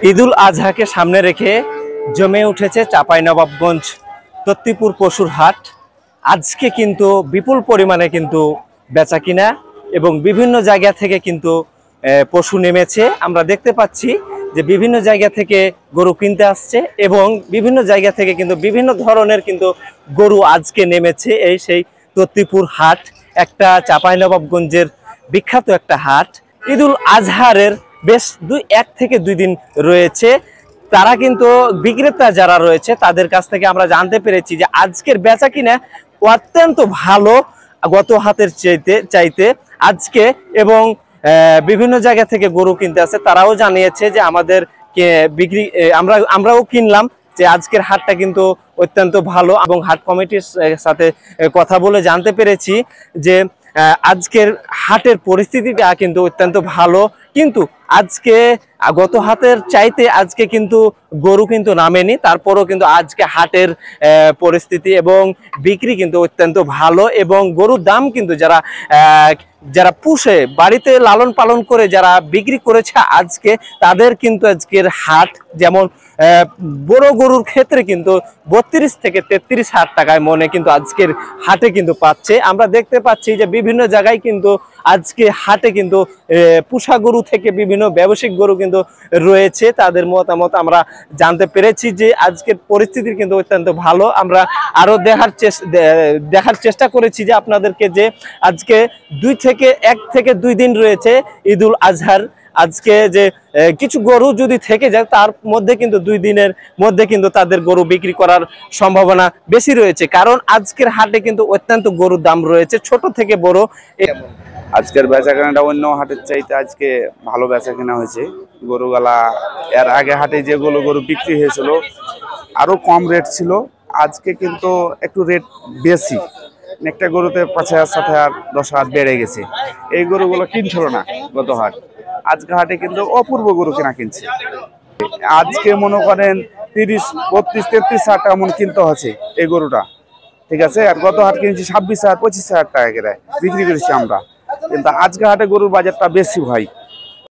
ঈদুল আজহাকে সামনে রেখে জমে উঠেছে চাঁপাইনবাবগঞ্জ তত্তিপুর পশুর হাট। আজকে কিন্তু বিপুল পরিমাণে কিন্তু বেচাকিনা এবং বিভিন্ন জায়গা থেকে কিন্তু পশু নেমেছে। আমরা দেখতে পাচ্ছি যে বিভিন্ন জায়গা থেকে গরু কিনতে আসছে এবং বিভিন্ন জায়গা থেকে কিন্তু বিভিন্ন ধরনের কিন্তু গরু আজকে নেমেছে। এই সেই তত্তিপুর হাট একটা চাঁপাইনবাবগঞ্জের বিখ্যাত একটা হাট। ঈদুল আজহারের বেশ 1 থেকে 2 দিন রয়েছে। তারা কিন্তু বিক্রেতা যারা রয়েছে তাদের কাছ থেকে আমরা জানতে পেরেছি যে আজকের বেচাকিনা অত্যন্ত ভালো গত হাটের চাইতে আজকে, এবং বিভিন্ন জায়গা থেকে গরু কিনতে আসে। তারাও জানিয়েছে যে আমাদের বিক্রি আমরাও কিনলাম, যে আজকের হাটটা কিন্তু অত্যন্ত ভালো। এবং হাট কমিটির সাথে কথা বলে জানতে পেরেছি যে আজকের হাটের পরিস্থিতিটা কিন্তু অত্যন্ত ভালো, কিন্তু আজকে গত হাটের চাইতে আজকে কিন্তু গরু কিন্তু নামেনি। তারপরও কিন্তু আজকে হাটের পরিস্থিতি এবং বিক্রি কিন্তু অত্যন্ত ভালো, এবং গরুর দাম কিন্তু যারা পুষে বাড়িতে লালন পালন করে যারা বিক্রি করেছে আজকে, তাদের কিন্তু আজকের হাট যেমন বড় গরুর ক্ষেত্রে কিন্তু 32 থেকে 33 হাজার টাকায় মনে কিন্তু আজকের হাটে কিন্তু পাচ্ছে। আমরা দেখতে পাচ্ছি যে বিভিন্ন জায়গায় কিন্তু আজকে হাটে কিন্তু পুষা গরু থেকে বিভিন্ন ব্যবসায়িক গরু কিন্তু রয়েছে। তাদের মতামত আমরা জানতে পেরেছি যে আজকের পরিস্থিতি কিন্তু অত্যন্ত ভালো। আমরা আরো দেখার চেষ্টা করেছি যে আপনাদেরকে যে আজকে 1 থেকে 2 দিন রয়েছে ঈদুল আজহার। আজকে যে কিছু গরু যদি থেকে যায় তার মধ্যে কিন্তু 2 দিনের মধ্যে কিন্তু তাদের গরু বিক্রি করার সম্ভাবনা বেশি রয়েছে, কারণ আজকের হাটে কিন্তু অত্যন্ত গরুর দাম রয়েছে ছোট থেকে বড়। আজকের বেচাকেনাটা অন্য হাটের চাইতে আজকে ভালো বেচাকেনা হয়েছে। গরুগুলা এর আগে হাটে যেগুলো গরু বিক্রি হয়েছিল আরো কম রেট ছিল, আজকে কিন্তু একটু রেট বেশি। একটা গরুতে 5,000 7,000 10,000 বেড়ে গেছে। এই গরুগুলো কিনছিল না গত হাট, আজকে হাটে কিন্তু অপূর্ব গরু কেনা কিনছে। আজকে মনে করেন 30, 32, 33 হাজার টাকা মন কিনতে হচ্ছে এই গরুটা, ঠিক আছে। আর গত হাট কিনছি 26,000 25,000 টাকা করে বিক্রি করেছি আমরা, কিন্তু আজকে হাটে গরুর বাজারটা বেশি ভাই।